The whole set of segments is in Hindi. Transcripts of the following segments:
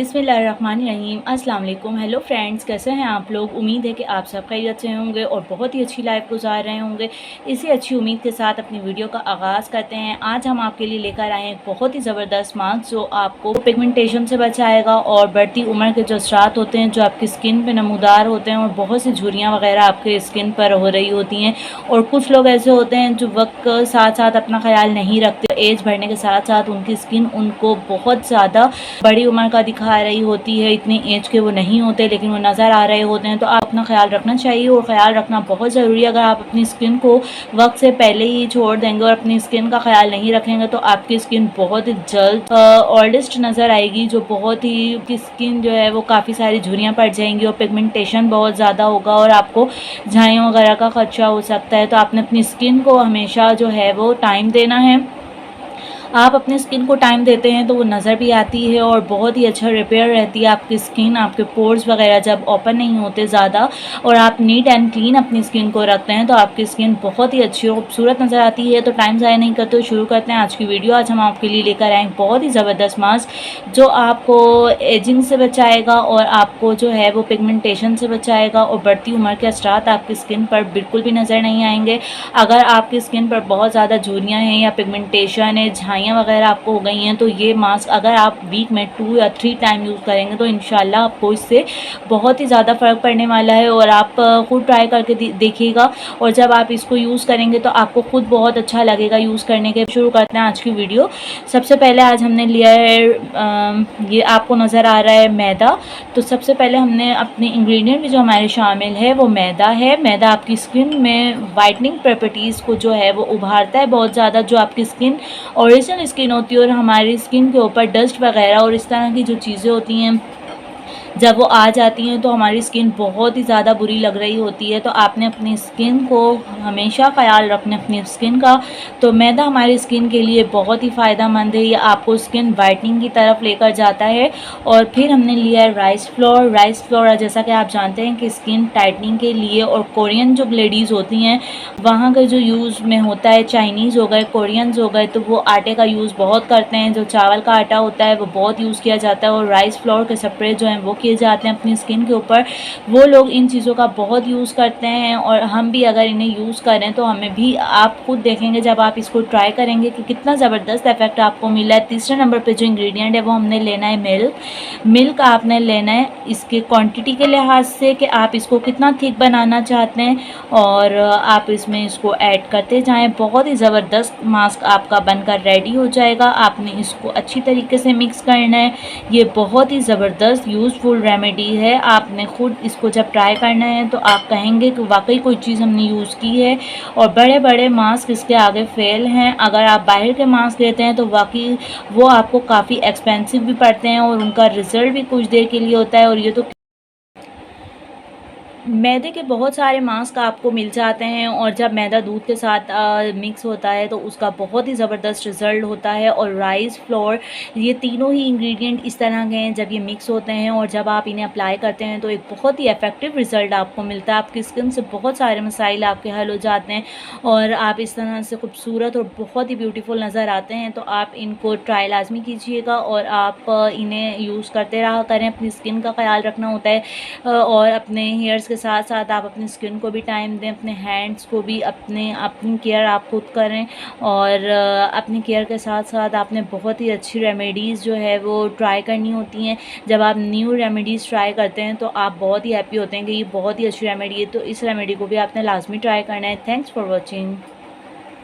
बिस्मिल्लाहिर्रहमानिर्रहीम। अस्सलाम वालेकुम। हेलो फ्रेंड्स, कैसे हैं आप लोग। उम्मीद है कि आप सब खैरियत से होंगे और बहुत ही अच्छी लाइफ गुजार रहे होंगे। इसी अच्छी उम्मीद के साथ अपनी वीडियो का आगाज़ करते हैं। आज हम आपके लिए लेकर आए हैं बहुत ही ज़बरदस्त मास्क जो आपको पिगमेंटेशन से बचाएगा और बढ़ती उम्र के जो असरात होते हैं, जो आपकी स्किन पर नमूदार होते हैं और बहुत सी झुर्रियाँ वगैरह आपके स्किन पर हो रही होती हैं। और कुछ लोग ऐसे होते हैं जो वक्त के साथ साथ अपना ख्याल नहीं रखते। एज बढ़ने के साथ साथ उनकी स्किन उनको बहुत ज़्यादा बड़ी उम्र का दिखा रही होती है। इतनी एज के वो नहीं होते लेकिन वो नज़र आ रहे होते हैं। तो आप अपना ख्याल रखना चाहिए और ख्याल रखना बहुत ज़रूरी है। अगर आप अपनी स्किन को वक्त से पहले ही छोड़ देंगे और अपनी स्किन का ख्याल नहीं रखेंगे तो आपकी स्किन बहुत ही जल्द ऑयलिस्ट नज़र आएगी, जो बहुत ही की स्किन जो है वो काफ़ी सारी झुर्रियाँ पड़ जाएंगी और पिगमेंटेशन बहुत ज़्यादा होगा और आपको झाइयों वगैरह का खदशा हो सकता है। तो आपने अपनी स्किन को हमेशा जो है वो टाइम देना है। आप अपनी स्किन को टाइम देते हैं तो वो नज़र भी आती है और बहुत ही अच्छा रिपेयर रहती है आपकी स्किन। आपके पोर्स वगैरह जब ओपन नहीं होते ज़्यादा और आप नीट एंड क्लीन अपनी स्किन को रखते हैं तो आपकी स्किन बहुत ही अच्छी और खूबसूरत नज़र आती है। तो टाइम ज़ाया नहीं करते, शुरू करते हैं आज की वीडियो। आज हम आपके लिए लेकर आए बहुत ही ज़बरदस्त मास्क जो आपको एजिंग से बचाएगा और आपको जो है वो पिगमेंटेशन से बचाएगा और बढ़ती उम्र के असरात आपकी स्किन पर बिल्कुल भी नज़र नहीं आएंगे। अगर आपकी स्किन पर बहुत ज़्यादा झुर्रियाँ हैं या पिगमेंटेशन है, झाइयाँ वगैरह आपको हो गई हैं, तो ये मास्क अगर आप वीक में 2 या 3 टाइम यूज़ करेंगे तो इंशाल्लाह आपको इससे बहुत ही ज़्यादा फ़र्क पड़ने वाला है। और आप खुद ट्राई करके देखिएगा और जब आप इसको यूज़ करेंगे तो आपको खुद बहुत अच्छा लगेगा यूज़ करने के। शुरू करते हैं आज की वीडियो। सबसे पहले आज हमने लिया है ये आपको नज़र आ रहा है मैदा। तो सबसे पहले हमने अपने इंग्रेडिएंट जो हमारे शामिल है वो मैदा है। मैदा आपकी स्किन में वाइटनिंग प्रॉपर्टीज़ को जो है वो उभारता है बहुत ज़्यादा। जो आपकी स्किन ओरिजिनल स्किन होती है और हमारी स्किन के ऊपर डस्ट वगैरह और इस तरह की जो चीज़ें होती हैं जब वो आ जाती हैं तो हमारी स्किन बहुत ही ज़्यादा बुरी लग रही होती है। तो आपने अपनी स्किन को हमेशा ख्याल रखना अपनी स्किन का। तो मैदा हमारी स्किन के लिए बहुत ही फ़ायदेमंद है, ये आपको स्किन वाइटनिंग की तरफ लेकर जाता है। और फिर हमने लिया है राइस फ्लोर। राइस फ्लोर जैसा कि आप जानते हैं कि स्किन टाइटनिंग के लिए और कोरियन जो लेडीज़ होती हैं वहाँ का जो यूज़ में होता है, चाइनीज़ हो गए, कोरियंस हो गए, तो वो आटे का यूज़ बहुत करते हैं। जो चावल का आटा होता है वो बहुत यूज़ किया जाता है और राइस फ्लोर के स्प्रे जो हैं वो किए जाते हैं अपनी स्किन के ऊपर। वो लोग इन चीज़ों का बहुत यूज़ करते हैं और हम भी अगर इन्हें यूज़ करें तो हमें भी, आप खुद देखेंगे जब आप इसको ट्राई करेंगे कि कितना ज़बरदस्त इफेक्ट आपको मिला है। तीसरे नंबर पे जो इंग्रेडिएंट है वो हमने लेना है मिल्क। मिल्क आपने लेना है इसके क्वांटिटी के लिहाज से कि आप इसको कितना थिक बनाना चाहते हैं और आप इसमें इसको ऐड करते जाएँ। बहुत ही ज़बरदस्त मास्क आपका बनकर रेडी हो जाएगा। आपने इसको अच्छी तरीके से मिक्स करना है। ये बहुत ही ज़बरदस्त यूज़फुल रेमेडी है। आपने खुद इसको जब ट्राई करना है तो आप कहेंगे कि वाकई कोई चीज़ हमने यूज़ की है। और बड़े बड़े मास्क इसके आगे फेल हैं। अगर आप बाहर के मास्क लेते हैं तो वाकई वो आपको काफ़ी एक्सपेंसिव भी पड़ते हैं और उनका रिज़ल्ट भी कुछ देर के लिए होता है। और ये तो मैदे के बहुत सारे मास्क आपको मिल जाते हैं और जब मैदा दूध के साथ मिक्स होता है तो उसका बहुत ही ज़बरदस्त रिज़ल्ट होता है। और राइस फ्लोर, ये तीनों ही इंग्रेडिएंट इस तरह के हैं, जब ये मिक्स होते हैं और जब आप इन्हें अप्लाई करते हैं तो एक बहुत ही इफ़ेक्टिव रिज़ल्ट आपको मिलता है। आपकी स्किन से बहुत सारे मसाइल आपके हल हो जाते हैं और आप इस तरह से खूबसूरत और बहुत ही ब्यूटीफुल नज़र आते हैं। तो आप इनको ट्राई लाजमी कीजिएगा और आप इन्हें यूज़ करते रहा करें। अपनी स्किन का ख्याल रखना होता है और अपने हेयर्स के साथ साथ आप अपनी स्किन को भी टाइम दें, अपने हैंड्स को भी, अपनी केयर आप खुद करें। और अपनी केयर के साथ साथ आपने बहुत ही अच्छी रेमेडीज़ जो है वो ट्राई करनी होती हैं। जब आप न्यू रेमेडीज़ ट्राई करते हैं तो आप बहुत ही हैप्पी होते हैं कि ये बहुत ही अच्छी रेमेडी है। तो इस रेमेडी को भी आपने लाजमी ट्राई करना है। Thanks for watching.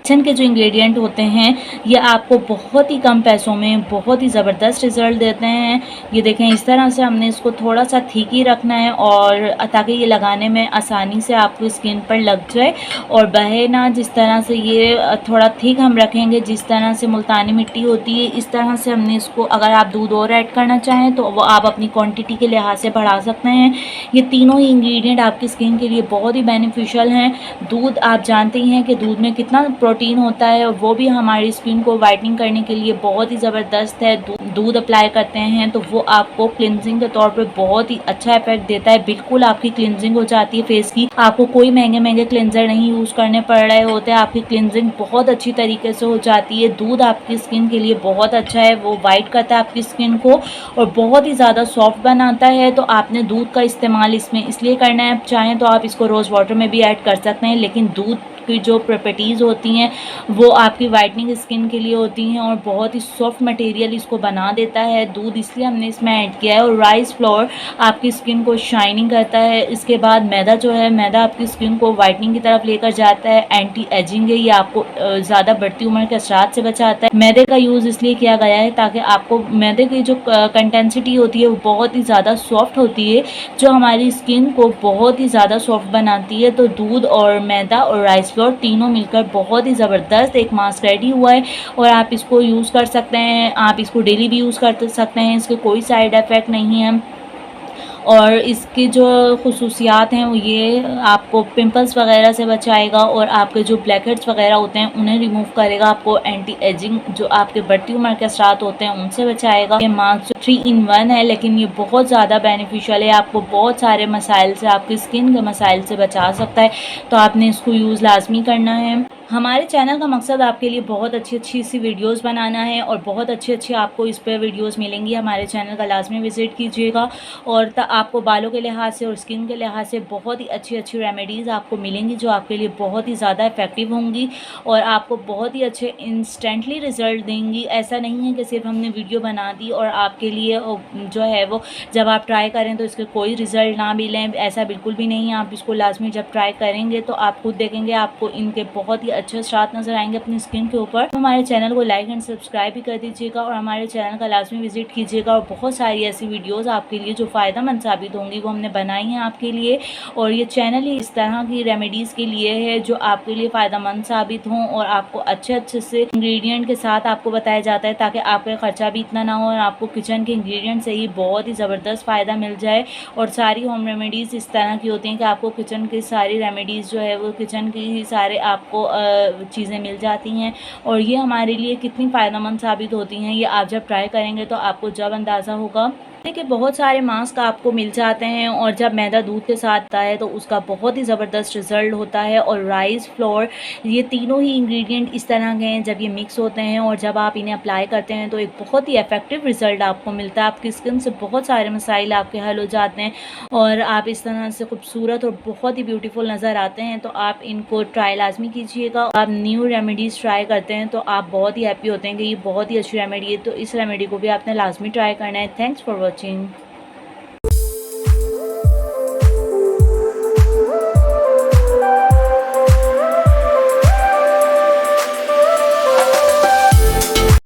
किचन के जो इंग्रेडिएंट होते हैं ये आपको बहुत ही कम पैसों में बहुत ही ज़बरदस्त रिज़ल्ट देते हैं। ये देखें, इस तरह से हमने इसको थोड़ा सा ठीक ही रखना है और ताकि ये लगाने में आसानी से आपकी स्किन पर लग जाए और बहे ना। जिस तरह से ये थोड़ा ठीक हम रखेंगे, जिस तरह से मुल्तानी मिट्टी होती है इस तरह से हमने इसको, अगर आप दूध और ऐड करना चाहें तो वो आप अपनी क्वान्टिटी के लिहाज से बढ़ा सकते हैं। ये तीनों ही इंग्रेडिएंट आपकी स्किन के लिए बहुत ही बेनिफिशियल हैं। दूध, आप जानते ही हैं कि दूध में कितना प्रोटीन होता है और वो भी हमारी स्किन को वाइटनिंग करने के लिए बहुत ही ज़बरदस्त है। दूध अप्लाई करते हैं तो वो आपको क्लिनजिंग के तौर पे बहुत ही अच्छा इफेक्ट देता है। बिल्कुल आपकी क्लिनजिंग हो जाती है फेस की। आपको कोई महंगे महंगे क्लिनजर नहीं यूज़ करने पड़ रहे होते हैं। आपकी क्लिनजिंग बहुत अच्छी तरीके से हो जाती है। दूध आपकी स्किन के लिए बहुत अच्छा है, वो वाइट करता है आपकी स्किन को और बहुत ही ज़्यादा सॉफ्ट बनाता है। तो आपने दूध का इस्तेमाल इसमें इसलिए करना है, चाहें तो आप इसको रोज़ वाटर में भी ऐड कर सकते हैं, लेकिन दूध की जो प्रॉपर्टीज़ होती हैं वो आपकी वाइटनिंग स्किन के लिए होती हैं और बहुत ही सॉफ्ट मटेरियल इसको बना देता है दूध, इसलिए हमने इसमें ऐड किया है। और राइस फ्लोर आपकी स्किन को शाइनिंग करता है। इसके बाद मैदा जो है, मैदा आपकी स्किन को वाइटनिंग की तरफ लेकर जाता है, एंटी एजिंग है, ये आपको ज़्यादा बढ़ती उम्र के असरात से बचाता है। मैदे का यूज़ इसलिए किया गया है ताकि आपको मैदे की जो कंटेंसिटी होती है वो बहुत ही ज़्यादा सॉफ्ट होती है, जो हमारी स्किन को बहुत ही ज़्यादा सॉफ्ट बनाती है। तो दूध और मैदा और राइस फ्लोर तीनों मिलकर बहुत ही ज़बरदस्त एक मास्क रेडी हुआ है और आप इसको यूज़ कर सकते हैं। आप इसको डेली भी यूज़ कर सकते हैं, इसके कोई साइड इफ़ेक्ट नहीं है। और इसकी जो खुसूसियात हैं वो ये आपको पिंपल्स वगैरह से बचाएगा और आपके जो ब्लैक हेड्स वगैरह होते हैं उन्हें रिमूव करेगा। आपको एंटी एजिंग जो आपके बढ़ती उम्र के असरात होते हैं उनसे बचाएगा। ये मास्क 3 in 1 है, लेकिन ये बहुत ज़्यादा बेनिफिशियल है, आपको बहुत सारे मसाइल से, आपकी स्किन के मसाइल से बचा सकता है। तो आपने इसको यूज़ लाजमी करना है। हमारे चैनल का मकसद आपके लिए बहुत अच्छी सी वीडियोस बनाना है और बहुत अच्छे आपको इस पर वीडियोस मिलेंगी। हमारे चैनल का लाजमी विज़िट कीजिएगा और आपको बालों के लिहाज से और स्किन के लिहाज से बहुत ही अच्छी रेमेडीज़ आपको मिलेंगी जो आपके लिए बहुत ही ज़्यादा इफ़ेक्टिव होंगी और आपको बहुत ही अच्छे इंस्टेंटली रिज़ल्ट देंगी। ऐसा नहीं है कि सिर्फ हमने वीडियो बना दी और आपके लिए जो है वो जब आप ट्राई करें तो इसके कोई रिज़ल्ट ना मिलें, ऐसा बिल्कुल भी नहीं है। आप इसको लाजमी जब ट्राई करेंगे तो आप खुद देखेंगे आपको इनके बहुत ही अच्छे असरात नज़र आएंगे अपनी स्किन के ऊपर। हमारे चैनल को लाइक एंड सब्सक्राइब भी कर दीजिएगा और हमारे चैनल का लाजमी विजिट कीजिएगा और बहुत सारी ऐसी वीडियोस आपके लिए जो फ़ायदेमंद साबित होंगी वो हमने बनाई हैं आपके लिए। और ये चैनल ही इस तरह की रेमेडीज़ के लिए है जो आपके लिए फ़ायदेमंद साबित हों और आपको अच्छे से इंग्रेडिएंट के साथ आपको बताया जाता है ताकि आपका खर्चा भी इतना ना हो और आपको किचन के इंग्रेडिएंट से ही बहुत ही ज़बरदस्त फ़ायदा मिल जाए। और सारी होम रेमेडीज़ इस तरह की होती हैं कि आपको किचन की सारी रेमेडीज़ जो है वो किचन की ही सारे आपको चीज़ें मिल जाती हैं और ये हमारे लिए कितनी फ़ायदेमंद साबित होती हैं ये आप जब ट्राई करेंगे तो आपको जब अंदाज़ा होगा। देखिए बहुत सारे मास्क आपको मिल जाते हैं और जब मैदा दूध के साथ आता है तो उसका बहुत ही ज़बरदस्त रिज़ल्ट होता है। और राइस फ्लोर, ये तीनों ही इंग्रेडिएंट इस तरह के हैं, जब ये मिक्स होते हैं और जब आप इन्हें अप्लाई करते हैं तो एक बहुत ही इफ़ेक्टिव रिज़ल्ट आपको मिलता है। आपकी स्किन से बहुत सारे मसाइल आपके हल हो जाते हैं और आप इस तरह से खूबसूरत और बहुत ही ब्यूटीफुल नज़र आते हैं। तो आप इनको ट्राई लाजमी कीजिएगा। आप न्यू रेमेडीज़ ट्राई करते हैं तो आप बहुत ही हैप्पी होते हैं कि ये बहुत ही अच्छी रेमेडी है, तो इस रेमेडी को भी आपने लाजमी ट्राई करना है। Thanks for watching.